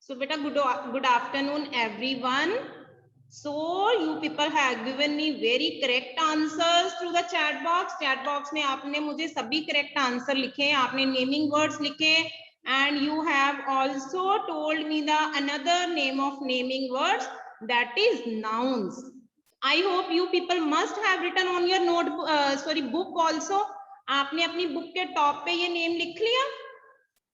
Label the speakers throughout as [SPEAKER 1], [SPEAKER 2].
[SPEAKER 1] So beta good afternoon everyone. So you people have given me very correct answers through the chat box. Chat box में आपने मुझे सभी correct answer लिखे, आपने naming words लिखे, and you have also told me the another name of naming words, that is nouns. I hope you people must have written on your note book also. आपने अपनी book के top पे ये name लिख लिया?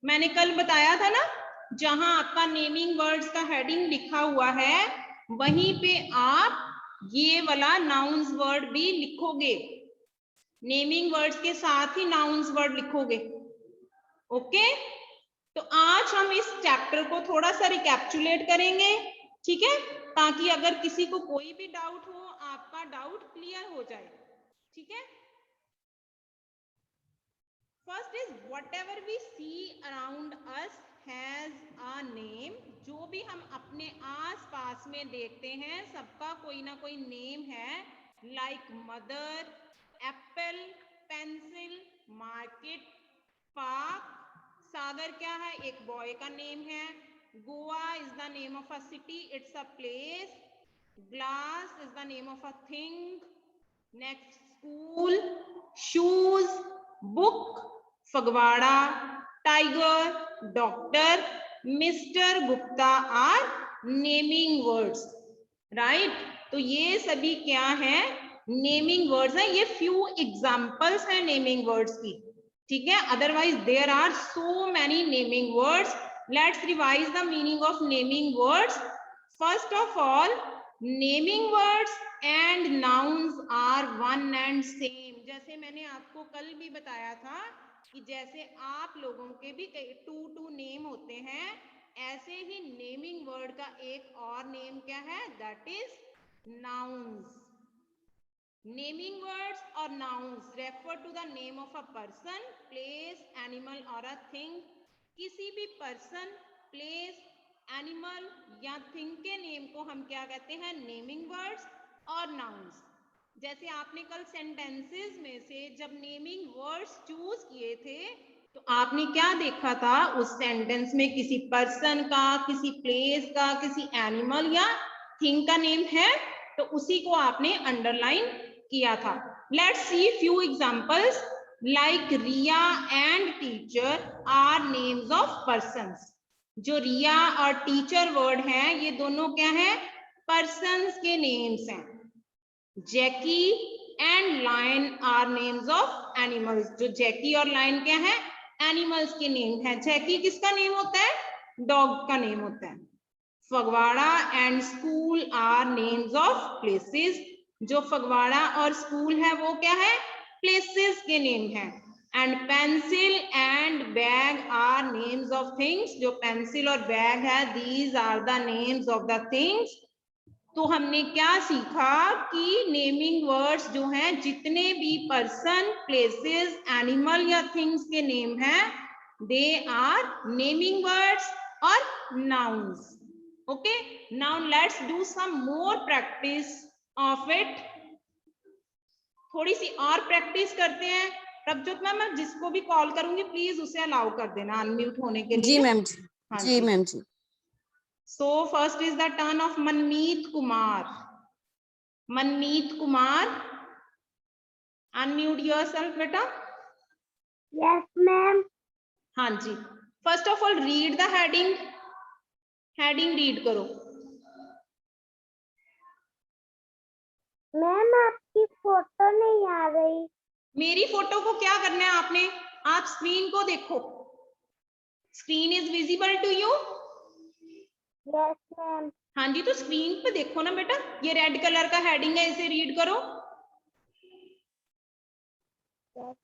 [SPEAKER 1] मैंने कल बताया था ना, जहां आपका नेमिंग वर्ड्स का हेडिंग लिखा हुआ है वहीं पे आप ये वाला नाउन्स वर्ड भी लिखोगे, नेमिंग वर्ड्स के साथ ही नाउन्स वर्ड लिखोगे। ओके, तो आज हम इस चैप्टर को थोड़ा सा रिकैप्चुलेट करेंगे, ठीक है, ताकि अगर किसी को कोई भी डाउट हो आपका डाउट क्लियर हो जाए, ठीक है। First is whatever we see around us has a name. जो भी हम अपने आस पास में देखते हैं सबका कोई ना कोई नेम है, like mother, apple, pencil, market, park. Sagar क्या है? एक बॉय का नेम है। Goa is the name of a city, it's a place. Glass is the name of a thing. Next school, shoes, book, Phagwara, tiger, doctor, mister Gupta are naming words, right. तो ये सभी क्या है? नेमिंग वर्ड्स हैं। ये few examples हैं naming words की, ठीक है। Otherwise there are so many naming words. Let's revise the meaning of naming words. First of all, naming words and nouns are one and same. जैसे मैंने आपको कल भी बताया था कि जैसे आप लोगों के भी टू नेम होते हैं, ऐसे ही नेमिंग वर्ड का एक और नेम क्या है? That is nouns. Naming words और nouns refer to the name of a person, place, animal और अ थिंग। किसी भी पर्सन, प्लेस, एनिमल या थिंग के नेम को हम क्या कहते हैं? नेमिंग वर्ड्स और नाउन्स। जैसे आपने कल सेंटेंसेस में से जब नेमिंग वर्ड्स चूज किए थे तो आपने क्या देखा था? उस सेंटेंस में किसी पर्सन का, किसी प्लेस का, किसी एनिमल या थिंग का नेम है, तो उसी को आपने अंडरलाइन किया था। Let's see few examples, like Riya and teacher are names of persons. जो रिया और टीचर वर्ड हैं ये दोनों क्या है? पर्सन्स के नेम्स हैं। Jackie and lion are names of animals. जो जैकी और लायन क्या है? एनिमल्स के नेम है। जैकी किसका नेम होता है? डॉग का नेम होता है। Phagwara and school are names of places. जो फगवाड़ा और स्कूल है वो क्या है? प्लेसेस के नेम है। And pencil and bag are names of things. जो पेंसिल और बैग है, these are the names of the things. तो हमने क्या सीखा कि नेमिंग वर्ड्स जो हैं, जितने भी पर्सन, प्लेसेस, एनिमल या थिंग्स के नेम हैं, दे आर नेमिंग वर्ड्स और nouns. Okay, now let's do some more practice of it. थोड़ी सी और प्रैक्टिस करते हैं। प्रभजोत मैम, मैं जिसको भी कॉल करूंगी प्लीज उसे अलाउ कर देना अनम्यूट होने के लिए।
[SPEAKER 2] जी मैम जी।
[SPEAKER 1] हाँ
[SPEAKER 2] जी मैम जी।
[SPEAKER 1] So first is the turn of Manmeet Kumar. Manmeet Kumar, unmute yourself beta.
[SPEAKER 3] Yes, ma'am.
[SPEAKER 1] हाँ जी, first of all read the heading. Heading read करो।
[SPEAKER 3] मैम आपकी फोटो नहीं आ रही।
[SPEAKER 1] मेरी फोटो को क्या करना है आपने? आप स्क्रीन को देखो। Screen is visible to you?
[SPEAKER 3] Yes ma'am.
[SPEAKER 1] हाँ जी, तो स्क्रीन पे देखो ना बेटा, ये रेड कलर का हेडिंग है, इसे रीड करो।
[SPEAKER 3] yes,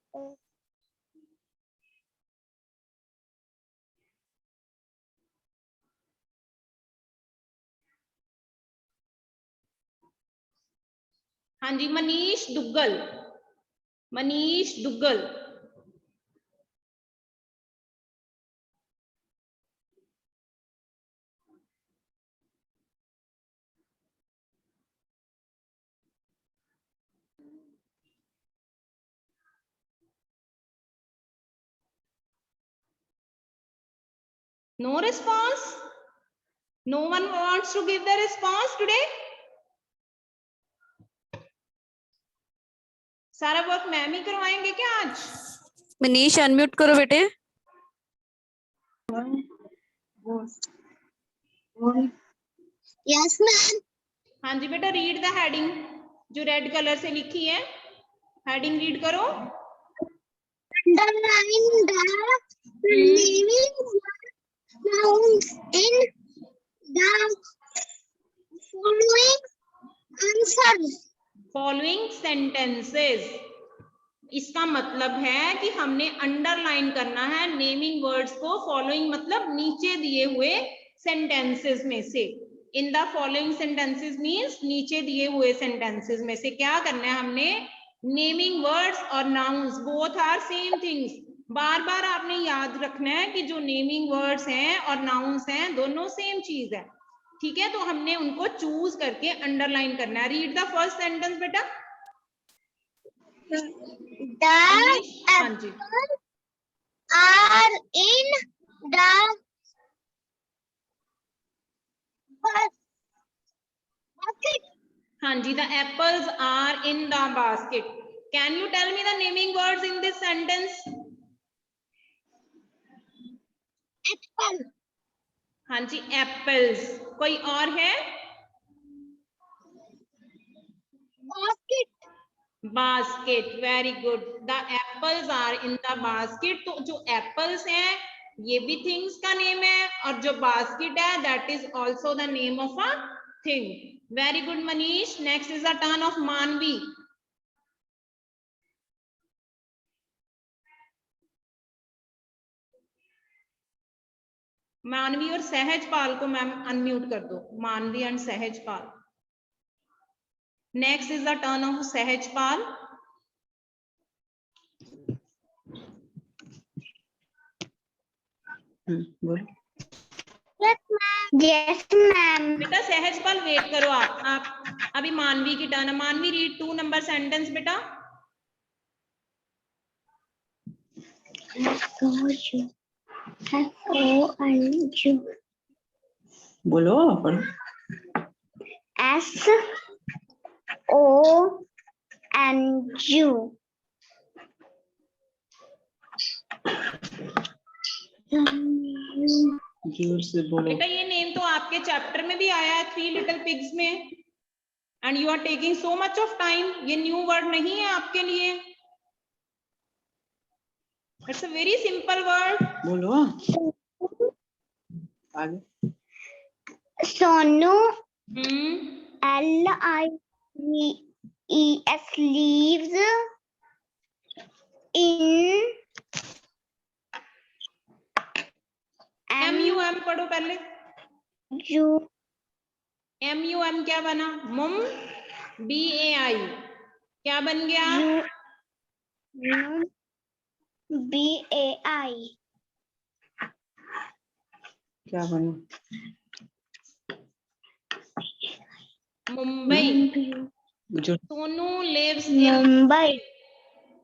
[SPEAKER 1] हाँ जी, Manish Duggal. Manish Duggal. No response? No one wants to give the response today. सारा वर्क मैम ही करवाएंगे क्या आज?
[SPEAKER 2] मनीष अनम्यूट करो बेटे।
[SPEAKER 3] Yes ma'am.
[SPEAKER 1] हाँ जी बेटा, रीड द हेडिंग जो रेड कलर से लिखी है, हेडिंग रीड करो।
[SPEAKER 3] Underline the naming nouns in the following answers.
[SPEAKER 1] Following sentences, इसका मतलब है कि हमने अंडरलाइन करना है नेमिंग वर्ड्स को। फॉलोइंग मतलब नीचे दिए हुए सेंटेंसेस में से। In the following sentences means नीचे दिए हुए सेंटेंसेस में से क्या करना है हमने? नेमिंग वर्ड्स और nouns both are same things. बार बार आपने याद रखना है कि जो नेमिंग वर्ड्स हैं और नाउन्स हैं दोनों सेम चीज है, ठीक है? तो हमने उनको चूज करके अंडरलाइन करना है। रीड द फर्स्ट सेंटेंस बेटा।
[SPEAKER 3] The
[SPEAKER 1] हाँ जी,
[SPEAKER 3] apples are in the basket.
[SPEAKER 1] हाँ जी, the apples are in the basket. Can you tell me the naming words in this sentence?
[SPEAKER 3] Apple.
[SPEAKER 1] हाँ जी, apples. कोई और है?
[SPEAKER 3] Basket.
[SPEAKER 1] Basket. Very good. The apples are in the basket. तो जो apples हैं ये भी things का name है, और जो basket है that is also the name of a thing. Very good Manish. Next is the turn of Manvi. मानवी और सहजपाल को मैम अनम्यूट कर दो। मानवी and Sahajpal. Next is the turn off Sahajpal.
[SPEAKER 3] Yes ma'am.
[SPEAKER 1] बेटा सहजपाल वेट करो, आप अभी मानवी की टर्न है। मानवी रीड 2 नंबर सेंटेंस बेटा।
[SPEAKER 4] बोलो पढ़ो।
[SPEAKER 3] SONU.
[SPEAKER 4] जोर से बोलो।
[SPEAKER 1] बेटा ये नेम तो आपके चैप्टर में भी आया है 3 लिटिल पिग्स में, and you are taking so much of time. ये न्यू वर्ड नहीं है आपके लिए। It's a very simple word.
[SPEAKER 4] बोलो आगे।
[SPEAKER 3] Sonu. LIVES leaves in
[SPEAKER 1] MUM पढ़ो पहले। MUM क्या बना? मुम BAI क्या बन गया?
[SPEAKER 3] BAI.
[SPEAKER 4] क्या बना?
[SPEAKER 1] मुंबई।
[SPEAKER 4] जो
[SPEAKER 1] Sonu lives in
[SPEAKER 3] Mumbai.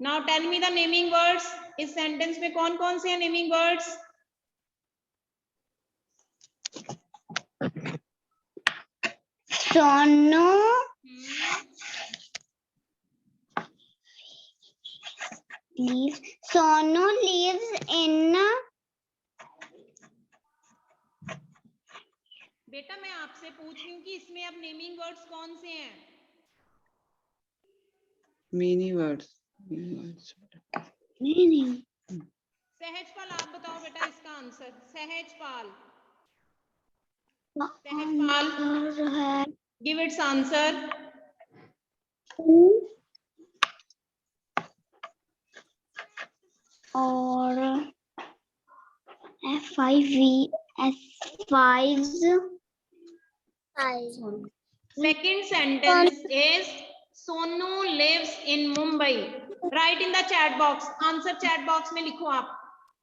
[SPEAKER 1] Now tell me the naming words. इस सेंटेंस में कौन कौन से हैं naming words?
[SPEAKER 3] Sonu. Sonu lives in.
[SPEAKER 1] बेटा मैं आपसे पूछ रही हूँ कि इसमें अब नेमिंग वर्ड्स कौन से हैं?
[SPEAKER 4] Mini words.
[SPEAKER 1] सहजपाल आप बताओ बेटा इसका answer. Sahajpal give its answer.
[SPEAKER 3] और F5s.
[SPEAKER 1] Second sentence is Sonu lives in Mumbai. Write in the chat box. Answer chat box में लिखो आप।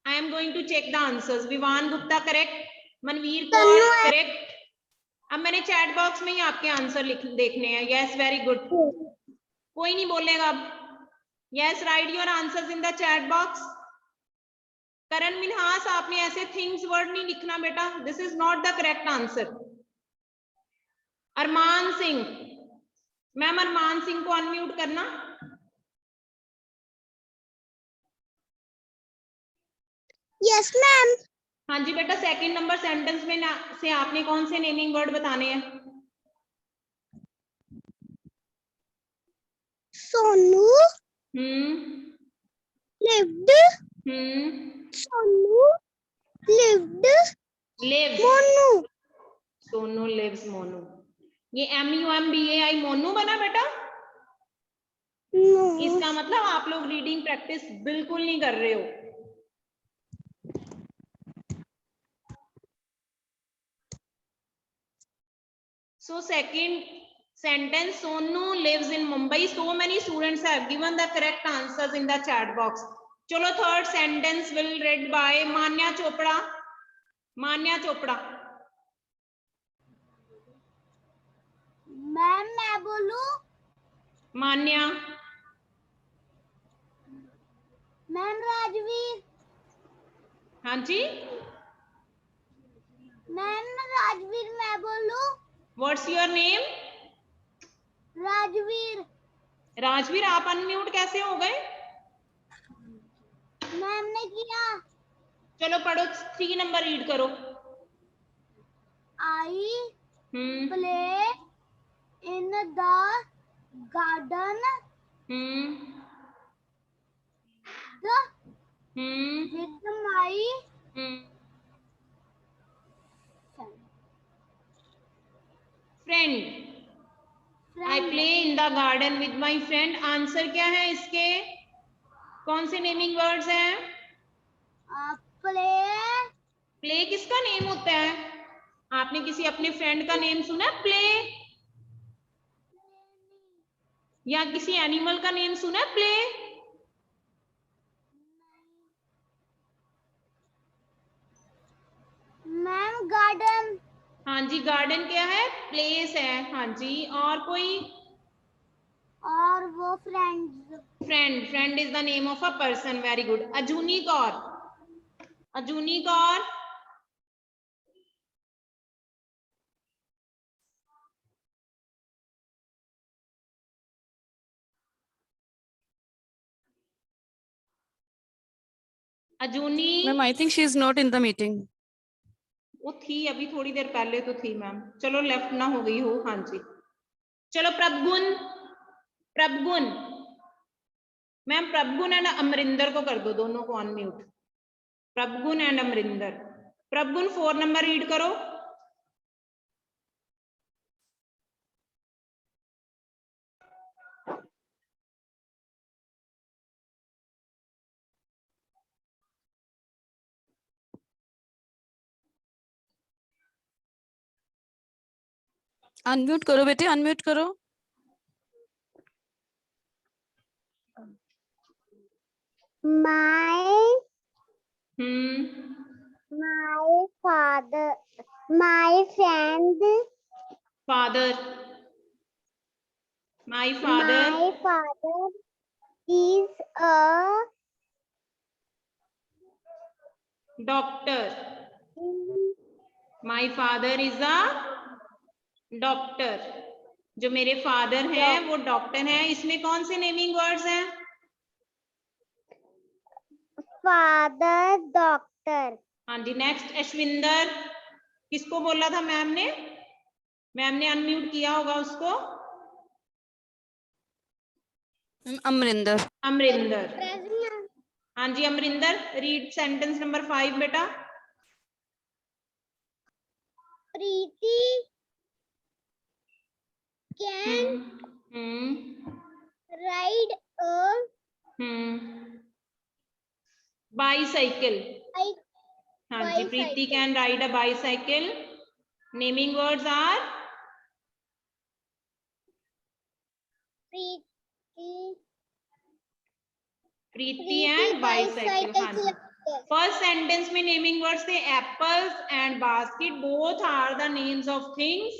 [SPEAKER 1] I am going to check the answers. Vivaan Gupta correct, Manveer Kaur correct. अब मैंने चैट बॉक्स में ही आपके answer देखने हैं। Yes very good. कोई नहीं बोलेगा अब। Yes write your answers in the chat box. Karan Minhas आपने ऐसे थिंग्स वर्ड नहीं लिखना बेटा, this is not the correct answer. Arman Singh, ma'am Arman Singh को अनम्यूट करना।
[SPEAKER 3] Yes ma'am.
[SPEAKER 1] हाँ जी बेटा, सेकंड नंबर सेंटेंस में से आपने कौन से नेमिंग वर्ड बताने हैं?
[SPEAKER 3] Sonu lived, Sonu lived,
[SPEAKER 1] lives,
[SPEAKER 3] Monu,
[SPEAKER 1] Sonu lives Monu. ये MUMBAI मोनू बना बेटा?
[SPEAKER 3] नो,
[SPEAKER 1] इसका मतलब आप लोग रीडिंग प्रैक्टिस बिल्कुल नहीं कर रहे हो। So second sentence, Sonu lives in Mumbai. So many students have given the correct answers in the chat box. चलो third sentence will read by Manya Chopra. Manya Chopra.
[SPEAKER 3] Ma'am मैं बोलूं?
[SPEAKER 1] Manya.
[SPEAKER 3] Ma'am Rajveer.
[SPEAKER 1] हाँ जी,
[SPEAKER 3] ma'am Rajveer मैं बोलूं?
[SPEAKER 1] what's your name?
[SPEAKER 3] Rajveer.
[SPEAKER 1] Rajveer, आप unmute कैसे हो गए?
[SPEAKER 3] मैम ने किया।
[SPEAKER 1] चलो पढ़ो, 3 नंबर रीड करो।
[SPEAKER 3] I
[SPEAKER 1] hmm
[SPEAKER 3] play in the garden with my
[SPEAKER 1] friend. I play in the garden with my friend. Answer क्या है इसके? कौन से नेमिंग वर्ड्स हैं?
[SPEAKER 3] प्ले।
[SPEAKER 1] प्ले किसका नेम होता है? आपने किसी अपने फ्रेंड का नेम सुना है प्ले? या किसी एनिमल का नेम सुना है प्ले?
[SPEAKER 3] Ma'am garden.
[SPEAKER 1] हाँ जी, गार्डन क्या है? प्लेस है। हाँ जी, और कोई?
[SPEAKER 3] और वो friends.
[SPEAKER 1] Friend, friend is the name of a person. Very good. Ajuni Kaur, Ajuni Kaur. Ajuni.
[SPEAKER 2] Ma'am, I think she is not in the meeting.
[SPEAKER 1] वो थी अभी थोड़ी देर पहले तो थी मैम। चलो लेफ्ट ना हो गई हो। हाँ जी, चलो प्रभगुण, प्रभगुण। मैम प्रभगुण एंड अमरिंदर को कर दो, दोनों को unmute. Prabhgun and Amarinder. Prabhgun 4 number read करो।
[SPEAKER 2] Unmute करो बेटे, unmute करो.
[SPEAKER 3] My father, my friend,
[SPEAKER 1] father, my father
[SPEAKER 3] is a
[SPEAKER 1] doctor. My father is a doctor. जो मेरे फादर हैं वो डॉक्टर हैं। इसमें कौन से नेमिंग वर्ड्स हैं?
[SPEAKER 3] Father doctor.
[SPEAKER 1] हाँ जी, नेक्स्ट अश्विंदर। किसको बोला था मैम ने? मैम ने अनम्यूट किया होगा उसको।
[SPEAKER 2] अमरिंदर।
[SPEAKER 1] अमरिंदर। हाँ जी अमरिंदर, रीड सेंटेंस नंबर 5 बेटा।
[SPEAKER 3] Preeti can ride a
[SPEAKER 1] bicycle. हाँ जी, Preeti can ride a bicycle. Naming words are Preeti and bicycle. हाँ जी, फर्स्ट सेंटेंस में नेमिंग वर्ड्स थे apples and basket, both are the names of things.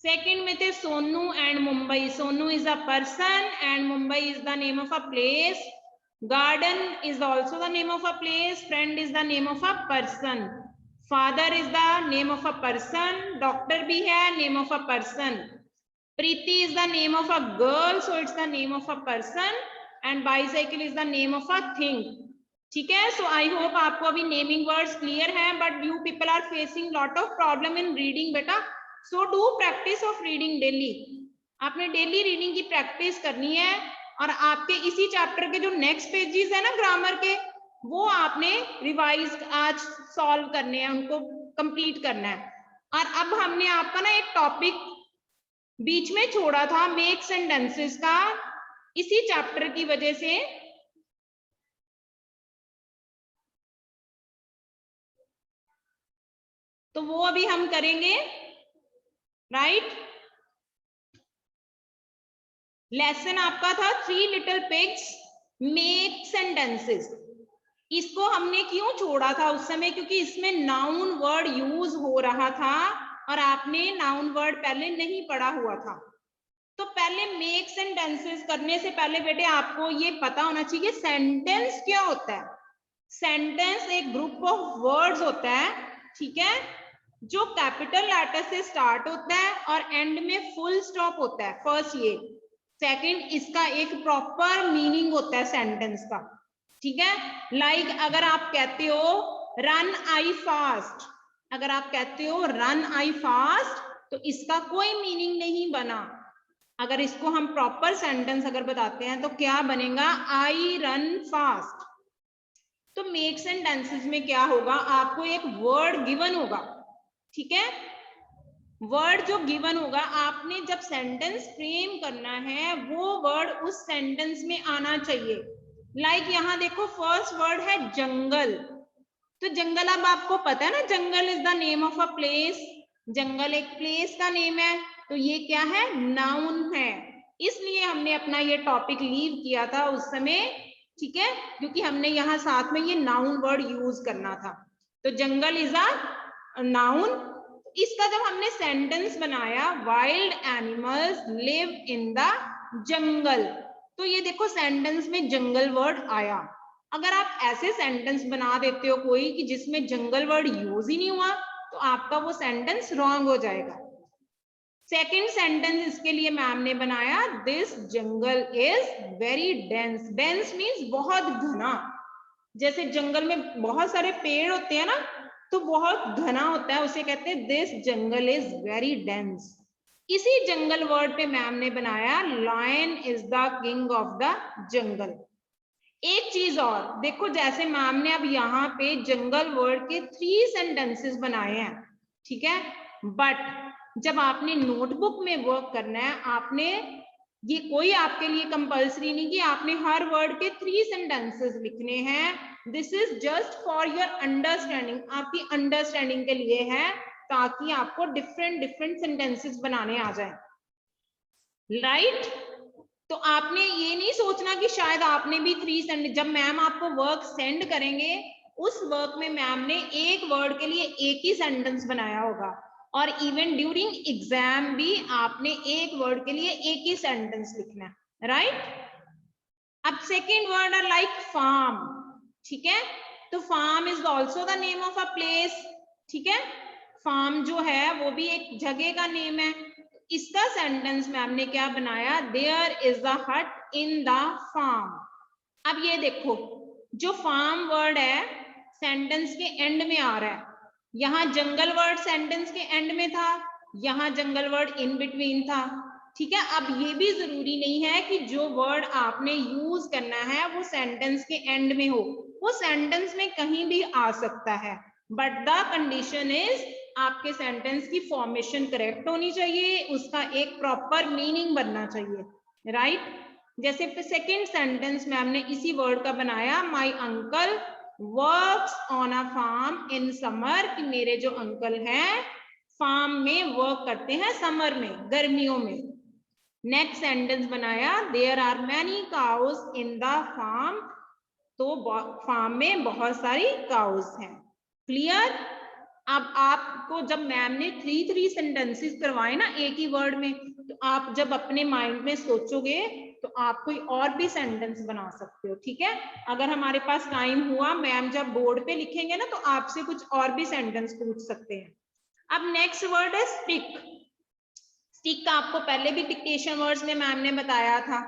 [SPEAKER 1] Second में थे Sonu and Mumbai, Sonu is a person and Mumbai is the name of a place. Garden is also the name of a place, friend is the name of a person. Father is the name of a person, doctor भी है name of a person, Preeti is the name of a girl, so it's the name of a person, and bicycle is the name of a thing. ठीक है, so I hope आपको अभी naming words clear हैं, but you people are facing lot of problem in reading बेटा, so do practice of reading daily. आपने daily reading की practice करनी है, और आपके इसी चैप्टर के जो नेक्स्ट पेजेस है ना ग्रामर के, वो आपने रिवाइज आज सॉल्व करने हैं, उनको कंप्लीट करना है। और अब हमने आपका ना एक टॉपिक बीच में छोड़ा था मेक सेंटेंसेस का, इसी चैप्टर की वजह से तो वो अभी हम करेंगे, राइट। लेसन आपका था 3 लिटिल पिग्स मेक सेंटेंसेस। इसको हमने क्यों छोड़ा था उस समय, क्योंकि इसमें नाउन वर्ड यूज हो रहा था और आपने नाउन वर्ड पहले नहीं पढ़ा हुआ था। तो पहले मेक सेंटेंसेस करने से पहले बेटे आपको ये पता होना चाहिए सेंटेंस क्या होता है। सेंटेंस एक ग्रुप ऑफ वर्ड्स होता है, ठीक है, जो कैपिटल लेटर से स्टार्ट होता है और एंड में फुल स्टॉप होता है। फर्स्ट ये, सेकंड इसका एक प्रॉपर मीनिंग होता है सेंटेंस का, ठीक है। लाइक अगर आप कहते हो रन आई फास्ट, अगर आप कहते हो रन आई फास्ट तो इसका कोई मीनिंग नहीं बना। अगर इसको हम प्रॉपर सेंटेंस अगर बताते हैं तो क्या बनेगा, आई रन फास्ट। तो मेक सेंटेंसेस में क्या होगा, आपको एक वर्ड गिवन होगा, ठीक है। वर्ड जो गिवन होगा, आपने जब सेंटेंस फ्रेम करना है वो वर्ड उस सेंटेंस में आना चाहिए। लाइक यहाँ देखो फर्स्ट वर्ड है जंगल, तो जंगल अब आपको पता है ना, jungle is the name of a place, jungle एक प्लेस का नेम है, तो ये क्या है, नाउन है। इसलिए हमने अपना ये टॉपिक लीव किया था उस समय, ठीक है, क्योंकि हमने यहाँ साथ में ये नाउन वर्ड यूज करना था। तो जंगल इज अ नाउन। इसका जब हमने सेंटेंस बनाया wild animals live in the jungle, तो ये देखो सेंटेंस में जंगल वर्ड आया। अगर आप ऐसे सेंटेंस बना देते हो कोई कि जिसमें जंगल वर्ड यूज ही नहीं हुआ, तो आपका वो सेंटेंस रॉन्ग हो जाएगा। सेकेंड सेंटेंस इसके लिए मैम ने बनाया, this jungle is very dense. Dense means बहुत घना, जैसे जंगल में बहुत सारे पेड़ होते हैं ना, तो बहुत घना होता है, उसे कहते हैं this jungle is very dense. इसी जंगल वर्ड पे मैम ने बनाया lion is the king of the jungle. एक चीज और देखो, जैसे मैम ने अब यहाँ पे जंगल वर्ड के 3 सेंटेंसेस बनाए हैं, ठीक है, बट जब आपने नोटबुक में वर्क करना है, आपने ये कोई आपके लिए कंपल्सरी नहीं कि आपने हर वर्ड के 3 सेंटेंसेस लिखने हैं। This is just for your understanding, आपकी अंडरस्टैंडिंग के लिए है, ताकि आपको डिफरेंट डिफरेंट सेंटेंसेस बनाने आ जाए, राइट। तो आपने ये नहीं सोचना कि शायद आपने भी 3 सेंटेंस, जब मैम आपको वर्क सेंड करेंगे उस वर्क में मैम ने एक वर्ड के लिए एक ही सेंटेंस बनाया होगा, और इवन ड्यूरिंग एग्जाम भी आपने एक वर्ड के लिए एक ही सेंटेंस लिखना है, राइट। अब सेकेंड वर्ड है लाइक फार्म, ठीक है, तो farm is also the name of a place, ठीक है, फार्म जो है वो भी एक जगह का नेम है। इसका सेंटेंस मैम ने क्या बनाया, देयर इज द हट इन द फार्म। अब ये देखो, जो फार्म वर्ड है सेंटेंस के एंड में आ रहा है, यहाँ जंगल वर्ड सेंटेंस के एंड में था, यहाँ जंगल वर्ड इन बिटवीन था, ठीक है। अब ये भी जरूरी नहीं है कि जो वर्ड आपने यूज करना है वो सेंटेंस के एंड में हो, वो सेंटेंस में कहीं भी आ सकता है, बट द कंडीशन इज आपके सेंटेंस की फॉर्मेशन करेक्ट होनी चाहिए, उसका एक प्रॉपर मीनिंग बनना चाहिए, राइट। जैसे सेकेंड सेंटेंस मैम ने इसी वर्ड का बनाया, my uncle works on a farm in summer, कि मेरे जो अंकल हैं फार्म में वर्क करते हैं समर में, गर्मियों में। नेक्स्ट सेंटेंस बनाया, there are many cows in the farm, तो फार्म में बहुत सारी काउज हैं, क्लियर। अब आपको जब मैम ने 3 सेंटेंसेस करवाए ना एक ही वर्ड में, तो आप जब अपने माइंड में सोचोगे तो आप कोई और भी सेंटेंस बना सकते हो, ठीक है। अगर हमारे पास टाइम हुआ, मैम जब बोर्ड पे लिखेंगे ना, तो आपसे कुछ और भी सेंटेंस पूछ सकते हैं। अब नेक्स्ट वर्ड है स्टिक। स्टिक का आपको पहले भी डिक्टेशन वर्ड्स में मैम ने बताया था,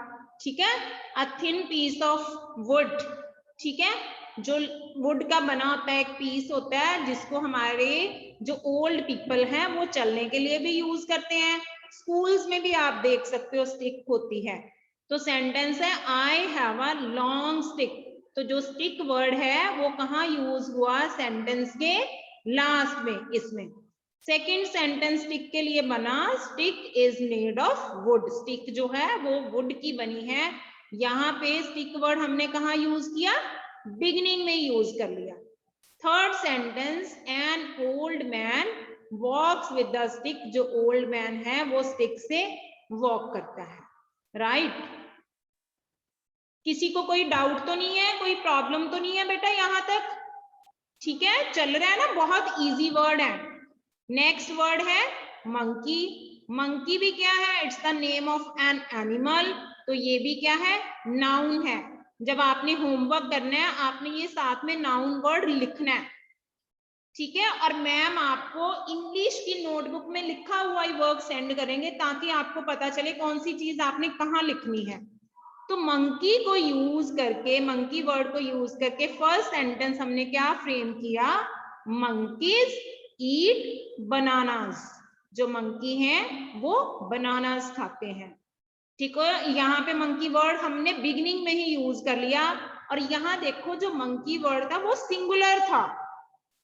[SPEAKER 1] ठीक है। A thin piece of wood, ठीक है, जो वुड का बना होता है, एक पीस होता है जिसको हमारे जो ओल्ड पीपल हैं वो चलने के लिए भी यूज करते हैं। स्कूल्स में भी आप देख सकते हो स्टिक होती है। तो सेंटेंस है आई हैव अ लॉन्ग स्टिक। तो जो स्टिक वर्ड है वो कहाँ यूज हुआ, सेंटेंस के लास्ट में, इसमें। सेकेंड सेंटेंस स्टिक के लिए बना, stick is made of would. Stick जो है वो वुड की बनी है। यहाँ पे स्टिक वर्ड हमने कहाँ यूज किया, बिगिनिंग में यूज कर लिया। Third sentence an old man walks with the stick. जो ओल्ड मैन है वो स्टिक से वॉक करता है, राइट। किसी को कोई डाउट तो नहीं है, कोई प्रॉब्लम तो नहीं है बेटा यहां तक, ठीक है, चल रहा है ना, बहुत इजी वर्ड है। नेक्स्ट वर्ड है मंकी। मंकी भी क्या है, it's the name of an animal. तो ये भी क्या है, नाउन है। जब आपने होमवर्क करना है, आपने ये साथ में नाउन वर्ड लिखना है, ठीक है। और मैम आपको इंग्लिश की नोटबुक में लिखा हुआ ही वर्क सेंड करेंगे, ताकि आपको पता चले कौन सी चीज आपने कहाँ लिखनी है। तो मंकी को यूज करके, मंकी वर्ड को यूज करके फर्स्ट सेंटेंस हमने क्या फ्रेम किया, मंकीज ईट बनानास। जो मंकी हैं वो बनानास खाते हैं, ठीक है। यहाँ पे मंकी वर्ड हमने बिगिनिंग में ही यूज कर लिया। और यहाँ देखो जो मंकी वर्ड था वो सिंगुलर था,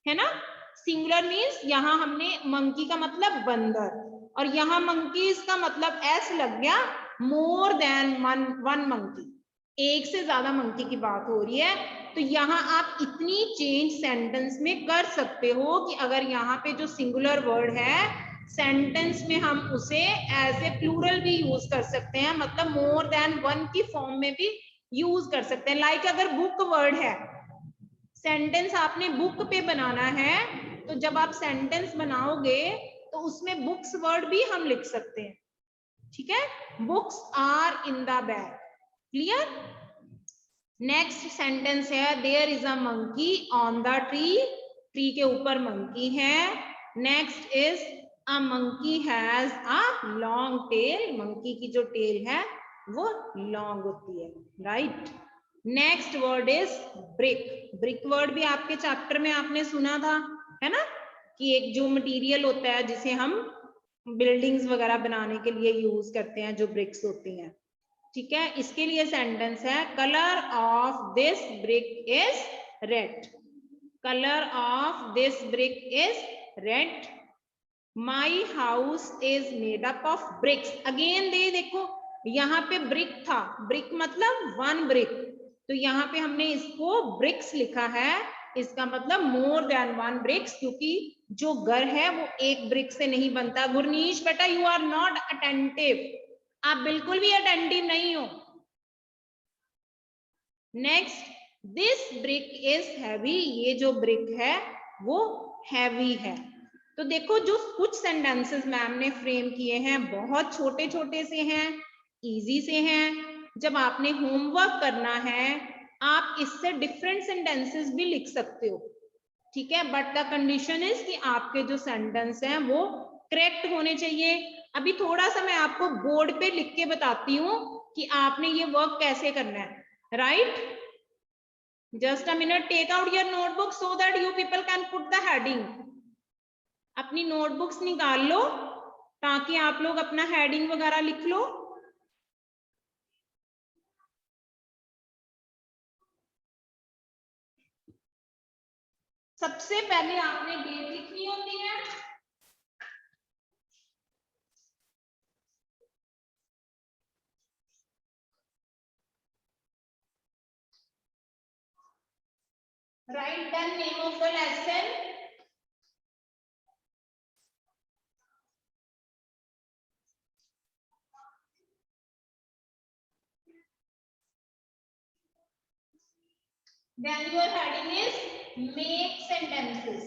[SPEAKER 1] है ना। सिंगुलर मीन्स यहाँ हमने मंकी का मतलब बंदर, और यहाँ मंकीज का मतलब एस लग गया, मोर देन वन मंकी, एक से ज्यादा मंकी की बात हो रही है। तो यहाँ आप इतनी चेंज सेंटेंस में कर सकते हो कि अगर यहाँ पे जो सिंगुलर वर्ड है सेंटेंस में हम उसे एज ए प्लूरल भी यूज कर सकते हैं, मतलब मोर देन वन की फॉर्म में भी यूज कर सकते हैं। लाइक अगर बुक वर्ड है, सेंटेंस आपने बुक पे बनाना है, तो जब आप सेंटेंस बनाओगे तो उसमें बुक्स वर्ड भी हम लिख सकते हैं, ठीक है। Books are in the bag, clear. Next sentence है there is a monkey on the tree. Tree के ऊपर मंकी है। Next is a monkey has a long tail. Monkey की जो टेल है वो लॉन्ग होती है, right. Next word is brick. Brick word भी आपके चैप्टर में आपने सुना था, है ना, कि एक जो मटेरियल होता है जिसे हम बिल्डिंग्स वगैरह बनाने के लिए यूज करते हैं, जो ब्रिक्स होती हैं, ठीक है। इसके लिए सेंटेंस है colour of this brick is red. Colour of this brick is red. My house is made up of BRICS. Again देखो यहाँ पे ब्रिक था, ब्रिक मतलब वन ब्रिक, तो यहाँ पे हमने इसको ब्रिक्स लिखा है। इसका मतलब मोर देन वन ब्रिक्स, क्योंकि जो घर है वो एक ब्रिक से नहीं बनता। गुरनीश बेटा यू आर नॉट अटेंटिव, आप बिल्कुल भी अटेंटिव नहीं हो। Next this brick is heavy. ये जो ब्रिक है वो हैवी है। तो देखो जो कुछ सेंटेंसेस मैम ने फ्रेम किए हैं बहुत छोटे छोटे से हैं, इजी से हैं। जब आपने होमवर्क करना है आप इससे डिफरेंट सेंटेंसेस भी लिख सकते हो, ठीक है। बट द कंडीशन इज कि आपके जो सेंटेंस हैं वो करेक्ट होने चाहिए। अभी थोड़ा सा मैं आपको बोर्ड पे लिख के बताती हूँ कि आपने ये वर्क कैसे करना है, right. Just a minute, take out your notebook so that you people can put the heading. अपनी नोटबुक्स निकाल लो ताकि आप लोग अपना हेडिंग वगैरह लिख लो। सबसे पहले आपने डेट लिखनी होती है, right the name of the lesson, then your heading is make sentences।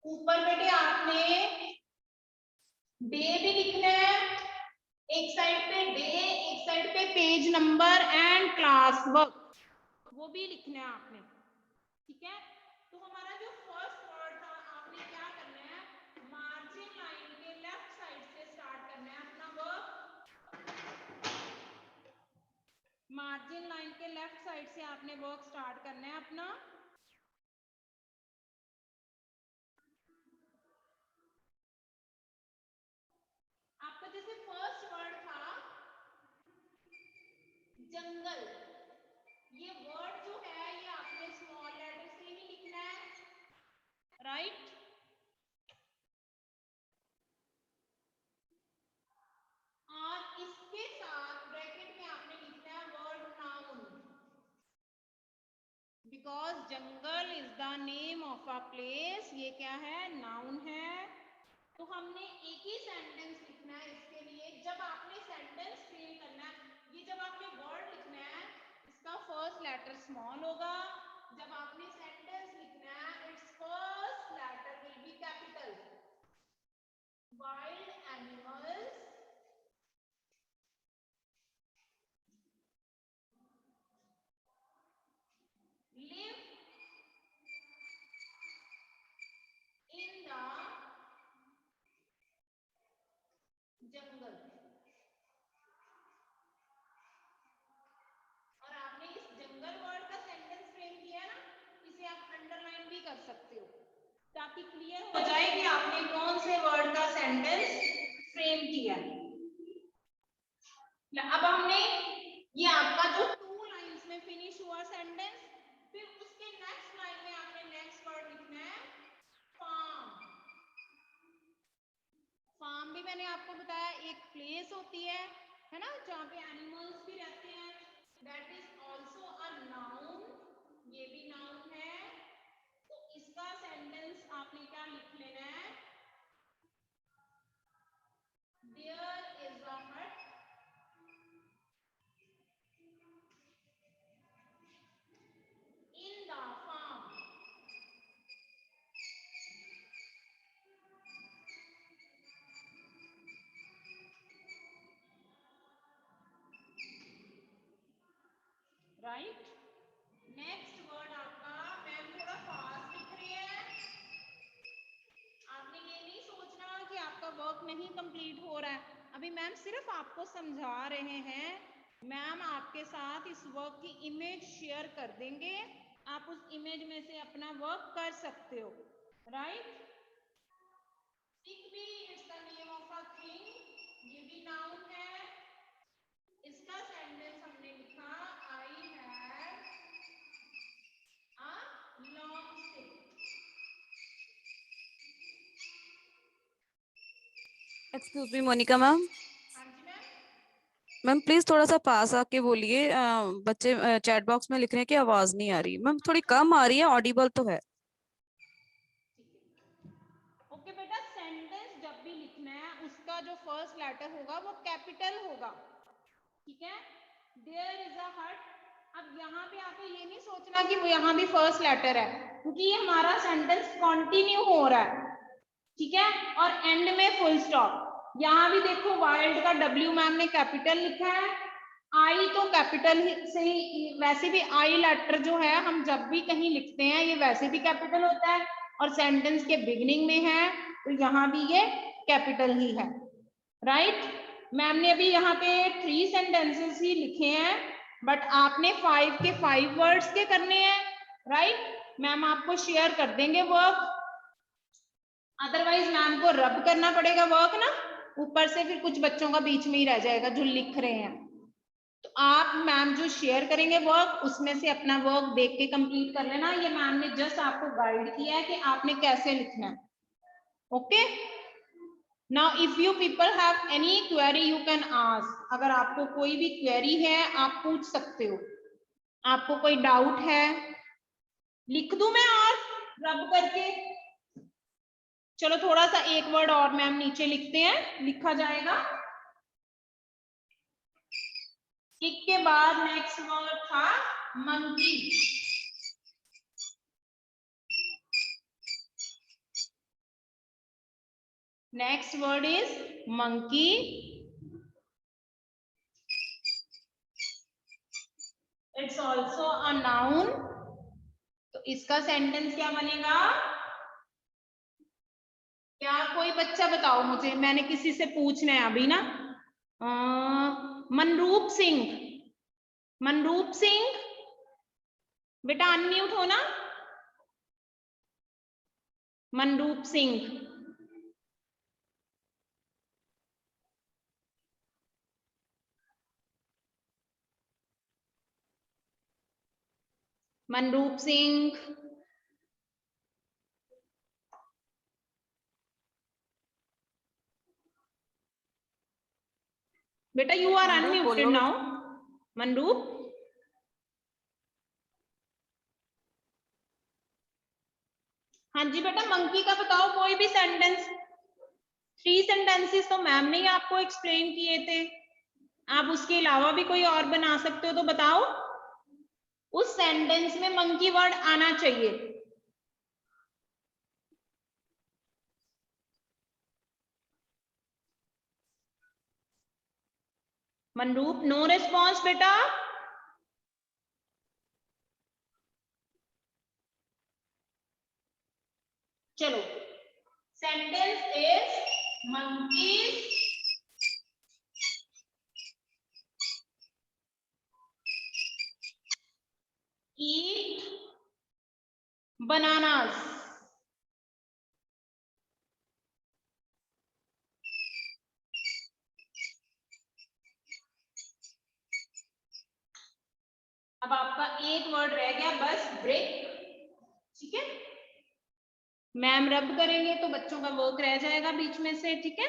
[SPEAKER 1] ऊपर बेटे आपने डे भी लिखना है, एक साइड पे डे, एक साइड पे page number and class work, वो भी लिखना है आपने, ठीक है। तो हमारा जो फर्स्ट वर्ड था, आपने क्या करना है, मार्जिन लाइन के लेफ्ट साइड से स्टार्ट करना है अपना वर्क। मार्जिन लाइन के लेफ्ट साइड से आपने वर्क स्टार्ट करना है अपना। आपका जैसे फर्स्ट वर्ड था जंगल, ये वर्ड जो है ये आपने स्मॉल लेटर से ही लिखना है, राइट। और इसके साथ ब्रैकेट में आपने लिखना है word noun, because jungle is the name of a place, ये क्या है, नाउन है। तो हमने एक ही सेंटेंस लिखना है इसके लिए। जब आपने सेंटेंस फ्रेम करना है, ये जब आपने वर्ड लिखना है इसका फर्स्ट लेटर स्मॉल होगा, जब आपने सेंटेंस लिखना है its first letter will be capital. Wild animals live in the jungle. और आपने इस जंगल वर्ड का सेंटेंस फ्रेम किया ना, इसे आप अंडरलाइन भी कर सकते हो ताकि क्लियर हो जाए कि आपने कौन से वर्ड का सेंटेंस फ्रेम किया। अब हमने ये आपका जो 2 लाइंस में फिनिश हुआ सेंटेंस, फिर उसके नेक्स्ट लाइन में आपने नेक्स्ट वर्ड लिखना है फार्म। फार्म भी मैंने आपको बताया एक प्लेस होती है ना, जहाँ पे एनिमल्स भी रहते हैं, that is also a noun, ये भी नाउन है। तो इसका सेंटेंस आपने क्या लिख लेना है, देयर इज अ हट in the farm। Right. Next word आपका, मैम थोड़ा फास्ट लिख रही है, आपने ये नहीं सोचना कि आपका वर्क नहीं कंप्लीट हो रहा है। अभी मैम सिर्फ आपको समझा रहे हैं, मैम आपके साथ इस वर्क की इमेज शेयर कर देंगे, आप उस इमेज में से अपना वर्क कर सकते हो, राइट। थिंग भी its the name of a thing, ये भी नाउन है। इसका सेंटेंस हमने लिखा I have a long stick.
[SPEAKER 2] Excuse me Monika ma'am.
[SPEAKER 1] हाँ जी मैम।
[SPEAKER 2] मैम प्लीज थोड़ा सा पास आके बोलिए, बच्चे चैट बॉक्स में लिख रहे हैं कि आवाज नहीं आ रही। मैम थोड़ी कम आ रही है, ऑडिबल तो है।
[SPEAKER 1] ओके बेटा, सेंटेंस जब भी लिखना है उसका जो फर्स्ट लेटर होगा वो कैपिटल होगा, ठीक है। देयर इज अ हट, अब यहाँ पे आपको ये नहीं सोचना कि वो यहाँ भी फर्स्ट लेटर है, क्योंकि ये हमारा सेंटेंस कंटिन्यू हो रहा है, ठीक है। और एंड में फुल स्टॉप। यहाँ भी देखो वाइल्ड का डब्ल्यू मैम ने कैपिटल लिखा है, आई तो कैपिटल से ही, वैसे भी आई लेटर जो है हम जब भी कहीं लिखते हैं ये वैसे भी कैपिटल होता है, और सेंटेंस के बिगिनिंग में है तो यहाँ भी ये कैपिटल ही है, राइट। मैम ने अभी यहाँ पे 3 सेंटेंसेस ही लिखे हैं, बट आपने 5 के 5 वर्ड्स के करने हैं, राइट। मैम आपको शेयर कर देंगे वर्क, अदरवाइज मैम को रब करना पड़ेगा वर्क ना, ऊपर से फिर कुछ बच्चों का बीच में ही रह जाएगा जो लिख रहे हैं। तो आप मैम जो शेयर करेंगे वर्क, उसमें से अपना वर्क देख के कंप्लीट कर लेना। ये मैम ने जस्ट आपको गाइड किया है कि आपने कैसे लिखना है, okay. Now if you people have any query you can ask, अगर आपको कोई भी क्वेरी है आप पूछ सकते हो, आपको कोई डाउट है, लिख दूं मैं और रब करके, चलो थोड़ा सा एक वर्ड और मैम नीचे लिखते हैं, लिखा जाएगा। किक के बाद नेक्स्ट वर्ड था monkey, next word is monkey. It's also a noun. तो इसका सेंटेंस क्या बनेगा? क्या कोई बच्चा बताओ मुझे, मैंने किसी से पूछना है अभी ना। मनरूप सिंह, मनरूप सिंह बेटा अनम्यूट हो ना। मनरूप सिंह, मनरूप सिंह, बेटा यू आर
[SPEAKER 2] मनरूप
[SPEAKER 1] अनम्यूटेड
[SPEAKER 2] बोलो
[SPEAKER 1] नाउ। मनरूप, हाँ जी बेटा मंकी का बताओ कोई भी सेंटेंस। 3 सेंटेंसेस तो मैम ने ही आपको एक्सप्लेन किए थे, आप उसके अलावा भी कोई और बना सकते हो तो बताओ। उस सेंटेंस में मंकी वर्ड आना चाहिए। मनरूप नो रिस्पॉन्स बेटा। चलो, sentence is monkeys eat bananas. अब आपका एक वर्ड रह गया बस, ब्रेक। ठीक है, मैम रब करेंगे तो बच्चों का वर्क रह जाएगा बीच में से। ठीक है,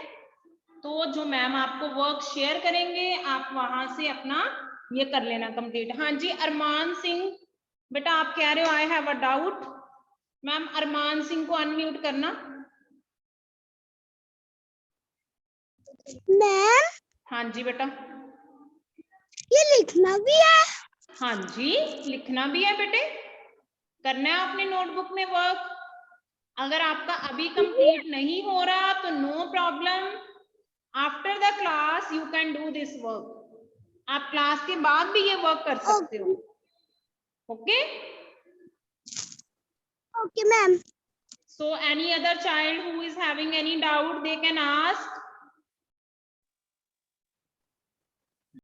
[SPEAKER 1] तो जो मैम आपको वर्क शेयर करेंगे आप वहां से अपना ये कर लेना कंप्लीट। हाँ जी अरमान सिंह बेटा आप कह रहे हो I have a doubt. Ma'am Arman Singh को अनम्यूट करना।
[SPEAKER 3] मैम
[SPEAKER 1] हाँ जी बेटा,
[SPEAKER 3] ये लिखना भी है?
[SPEAKER 1] हाँ जी लिखना भी है बेटे, करना है अपने नोटबुक में वर्क। अगर आपका अभी कंप्लीट नहीं हो रहा तो no problem, after the class you can do this work. आप क्लास के बाद भी ये वर्क कर सकते हो। Okay
[SPEAKER 3] okay ma'am.
[SPEAKER 1] so any other child who is having any doubt they can ask.